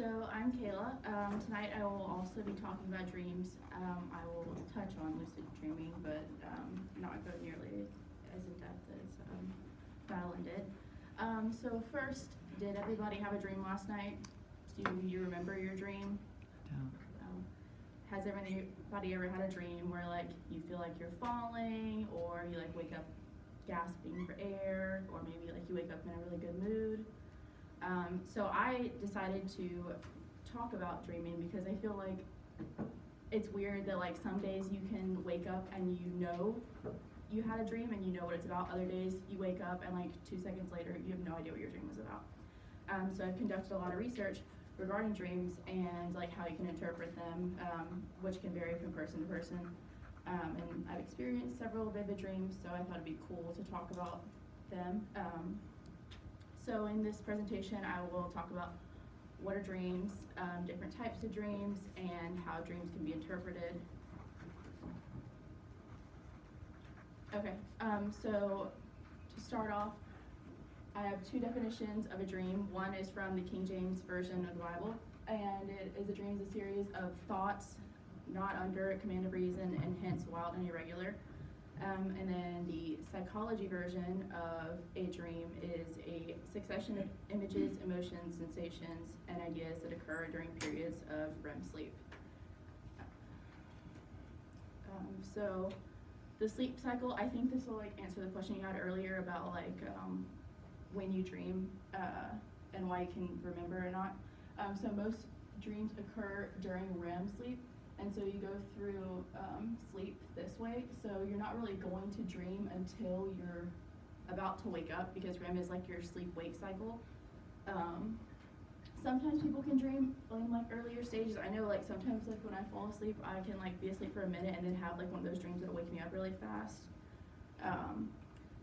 So I'm Kayla. Tonight I will also be talking about dreams. I will touch on lucid dreaming, but not go nearly as in depth as Madeline did. So first, did everybody have a dream last night? Do you remember your dream? Um, has everybody ever had a dream where like you feel like you're falling, or you like wake up gasping for air, or maybe like you wake up in a really good mood? So I decided to talk about dreaming because I feel like it's weird that like some days you can wake up and you know you had a dream and you know what it's about. Other days you wake up and like 2 seconds later you have no idea what your dream was about. So I've conducted a lot of research regarding dreams and like how you can interpret them, which can vary from person to person. And I've experienced several vivid dreams, so I thought it'd be cool to talk about them. So in this presentation, I will talk about what are dreams, different types of dreams, and how dreams can be interpreted. Okay, so to start off, I have two definitions of a dream. One is from the King James Version of the Bible, and it is a dream is a series of thoughts not under command of reason and hence wild and irregular. And then the psychology version of a dream is a succession of images, emotions, sensations, and ideas that occur during periods of REM sleep. So the sleep cycle, I think this will like answer the question you had earlier about like when you dream and why you can remember or not. So most dreams occur during REM sleep. And so you go through sleep this way, so you're not really going to dream until you're about to wake up, because REM is like your sleep-wake cycle. Sometimes people can dream in like earlier stages. I know like sometimes like when I fall asleep, I can like be asleep for a minute and then have like one of those dreams that'll wake me up really fast.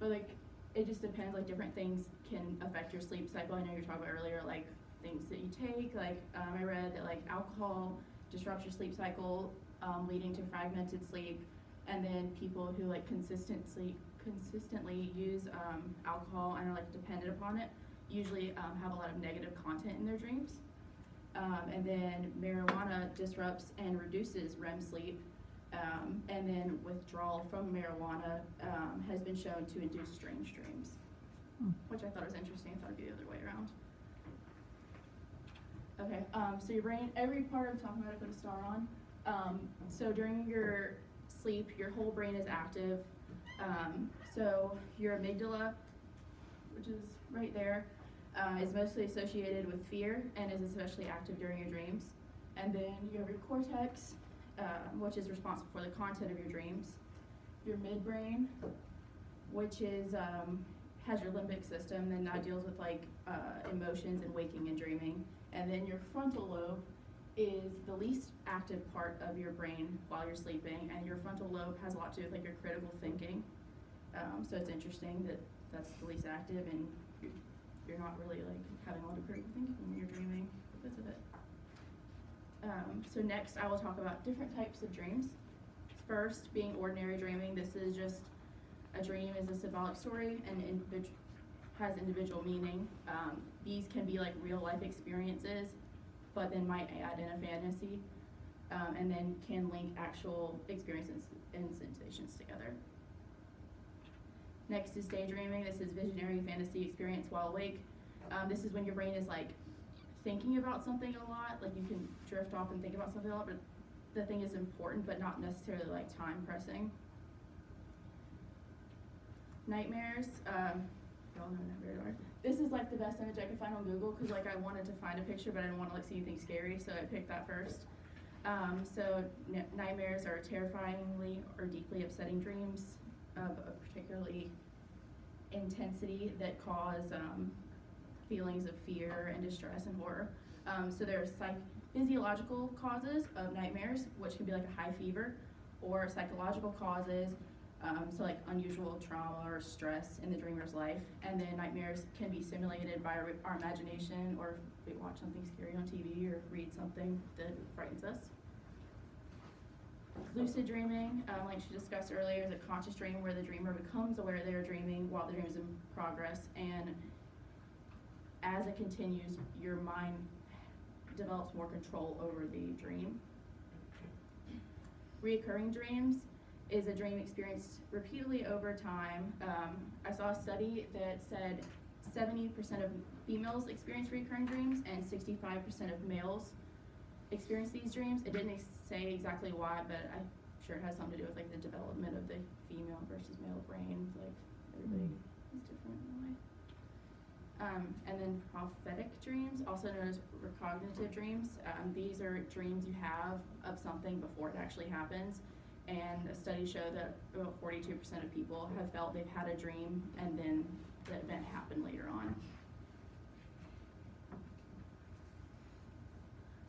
But like it just depends, like different things can affect your sleep cycle. I know you were talking about earlier, like things that you take, like I read that like alcohol disrupts your sleep cycle, leading to fragmented sleep, and then people who like consistently use alcohol and are like dependent upon it usually have a lot of negative content in their dreams. And then marijuana disrupts and reduces REM sleep, and then withdrawal from marijuana has been shown to induce strange dreams, which I thought was interesting. I thought it'd be the other way around. Okay, so your brain, every part I'm talking about I put a star on. So during your sleep, your whole brain is active. So your amygdala, which is right there, is mostly associated with fear and is especially active during your dreams. And then you have your cortex, which is responsible for the content of your dreams. Your midbrain, which is has your limbic system, and that deals with like emotions and waking and dreaming. And then your frontal lobe is the least active part of your brain while you're sleeping, and your frontal lobe has a lot to do with like your critical thinking. So it's interesting that that's the least active, and you're not really like having a lot of critical thinking when you're dreaming because of it. So next I will talk about different types of dreams. First, being ordinary dreaming. This is just a dream is a symbolic story and has individual meaning. These can be like real life experiences, but then might add in a fantasy, and then can link actual experiences and sensations together. Next is daydreaming. This is visionary fantasy experience while awake. This is when your brain is like thinking about something a lot, like you can drift off and think about something a lot, but the thing is important, but not necessarily like time pressing. Nightmares. Y'all know nightmares. This is like the best image I could find on Google because like I wanted to find a picture, but I didn't want to like see anything scary, so I picked that first. So nightmares are terrifyingly or deeply upsetting dreams of a particularly intensity that cause feelings of fear and distress and horror. So there are physiological causes of nightmares, which can be like a high fever, or psychological causes, so like unusual trauma or stress in the dreamer's life. And then nightmares can be simulated by our imagination, or if we watch something scary on TV or read something that frightens us. Lucid dreaming, like she discussed earlier, is a conscious dream where the dreamer becomes aware they are dreaming while the dream is in progress, and as it continues, your mind develops more control over the dream. Reoccurring dreams is a dream experienced repeatedly over time. I saw a study that said 70% of females experience recurring dreams and 65% of males experience these dreams. It didn't say exactly why, but I'm sure it has something to do with like the development of the female versus male brain. Like everybody is different in a way. And then prophetic dreams, also known as recognitive dreams. These are dreams you have of something before it actually happens. And a study showed that about 42% of people have felt they've had a dream and then the event happened later on.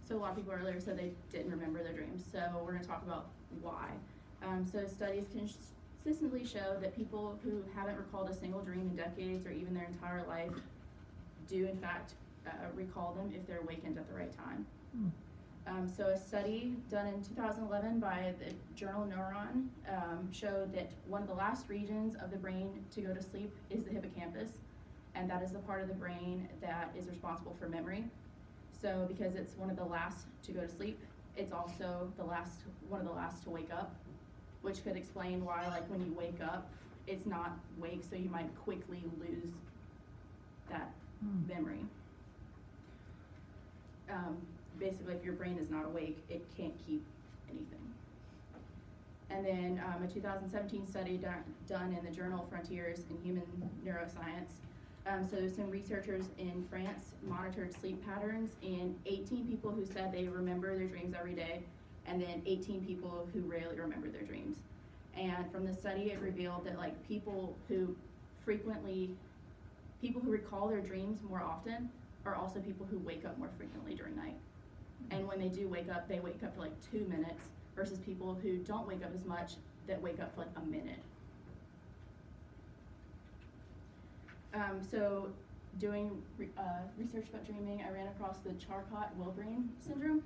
So a lot of people earlier said they didn't remember their dreams. So we're going to talk about why. So studies consistently show that people who haven't recalled a single dream in decades or even their entire life do in fact recall them if they're awakened at the right time. So a study done in 2011 by the journal Neuron showed that one of the last regions of the brain to go to sleep is the hippocampus, and that is the part of the brain that is responsible for memory. So because it's one of the last to go to sleep, it's also one of the last to wake up, which could explain why, like, when you wake up, it's not wake, so you might quickly lose that memory. Basically, if your brain is not awake, it can't keep anything. And then a 2017 study done in the journal Frontiers in Human Neuroscience. So some researchers in France monitored sleep patterns in 18 people who said they remember their dreams every day, and then 18 people who rarely remember their dreams. And from the study, it revealed that like people who recall their dreams more often are also people who wake up more frequently during night. And when they do wake up, they wake up for like 2 minutes versus people who don't wake up as much that wake up for like a minute. So doing research about dreaming, I ran across the Charcot-Wilbraham syndrome,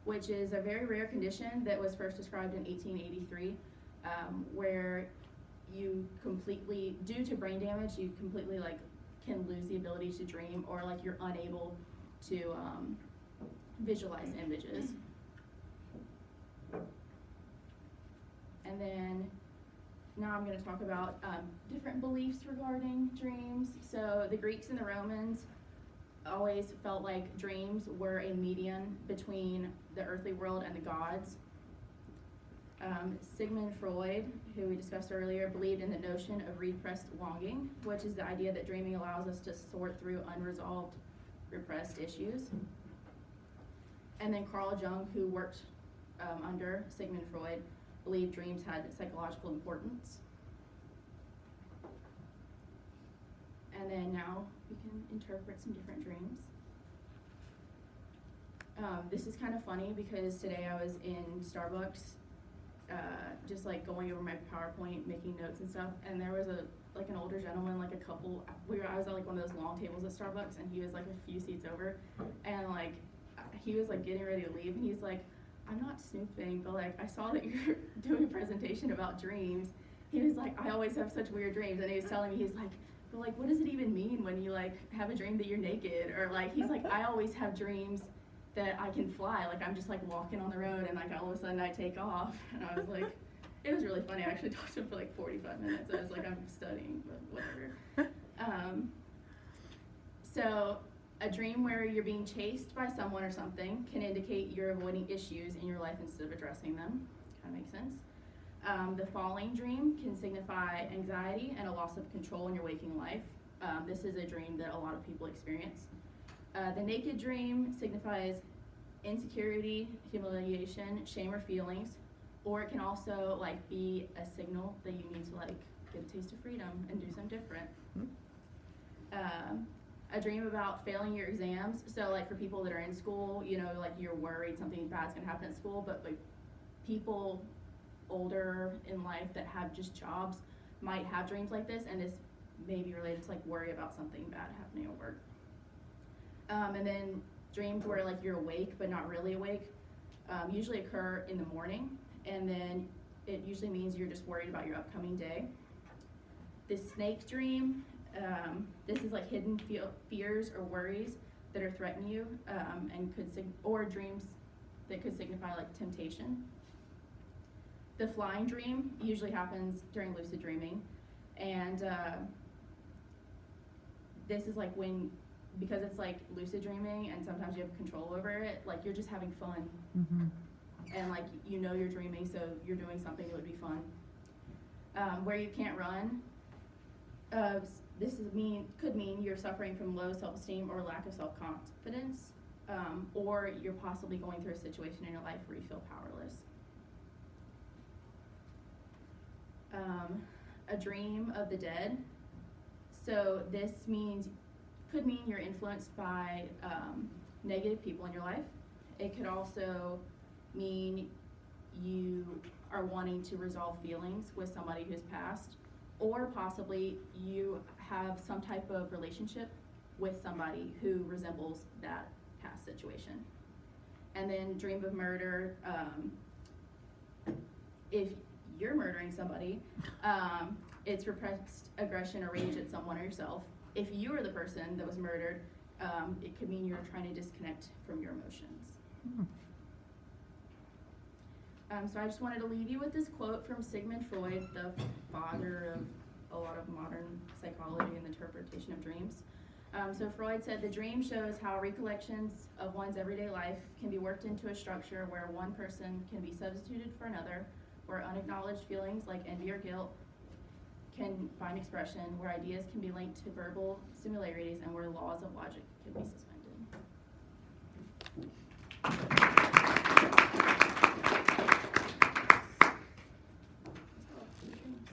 which is a very rare condition that was first described in 1883, where you completely, due to brain damage, you completely like can lose the ability to dream, or like you're unable to visualize images. And then now I'm going to talk about different beliefs regarding dreams. So the Greeks and the Romans always felt like dreams were a median between the earthly world and the gods. Sigmund Freud, who we discussed earlier, believed in the notion of repressed longing, which is the idea that dreaming allows us to sort through unresolved, repressed issues. And then Carl Jung, who worked under Sigmund Freud, believed dreams had psychological importance. And then now we can interpret some different dreams. This is kind of funny because today I was in Starbucks, just like going over my PowerPoint, making notes and stuff, and there was an older gentleman, like a couple. I was at like one of those long tables at Starbucks, and he was like a few seats over, and like he was like getting ready to leave, and he's like, "I'm not snooping, but like I saw that you're doing a presentation about dreams." He was like, "I always have such weird dreams," and he was telling me, he's like, "But like, what does it even mean when you like have a dream that you're naked?" Or like, he's like, "I always have dreams that I can fly, like I'm just like walking on the road and like all of a sudden I take off." And I was like, it was really funny. I actually talked to him for like 45 minutes. I was like, I'm studying, but whatever. So a dream where you're being chased by someone or something can indicate you're avoiding issues in your life instead of addressing them. Kind of makes sense. The falling dream can signify anxiety and a loss of control in your waking life. This is a dream that a lot of people experience. The naked dream signifies insecurity, humiliation, shame, or feelings, or it can also like be a signal that you need to like get a taste of freedom and do something different. A dream about failing your exams. So like for people that are in school, you know, like you're worried something bad's gonna happen at school, but like people older in life that have just jobs might have dreams like this, and this may be related to like worry about something bad happening at work. And then dreams where like you're awake but not really awake usually occur in the morning, and then it usually means you're just worried about your upcoming day. The snake dream, this is like hidden fears or worries that are threatening you, and or dreams that could signify like temptation. The flying dream usually happens during lucid dreaming, and this is like when, because it's like lucid dreaming and sometimes you have control over it, like you're just having fun. Mm-hmm. And like you know you're dreaming, so you're doing something that would be fun. Where you can't run, this could mean you're suffering from low self-esteem or lack of self-confidence, or you're possibly going through a situation in your life where you feel powerless. A dream of the dead. So this could mean you're influenced by negative people in your life. It could also mean you are wanting to resolve feelings with somebody who's passed, or possibly you have some type of relationship with somebody who resembles that past situation. And then dream of murder, if you're murdering somebody, it's repressed aggression or rage at someone or yourself. If you are the person that was murdered, it could mean you're trying to disconnect from your emotions. So I just wanted to leave you with this quote from Sigmund Freud, the father of a lot of modern psychology and the interpretation of dreams. So Freud said, "The dream shows how recollections of one's everyday life can be worked into a structure where one person can be substituted for another, where unacknowledged feelings like envy or guilt can find expression, where ideas can be linked to verbal similarities, and where laws of logic can be suspended."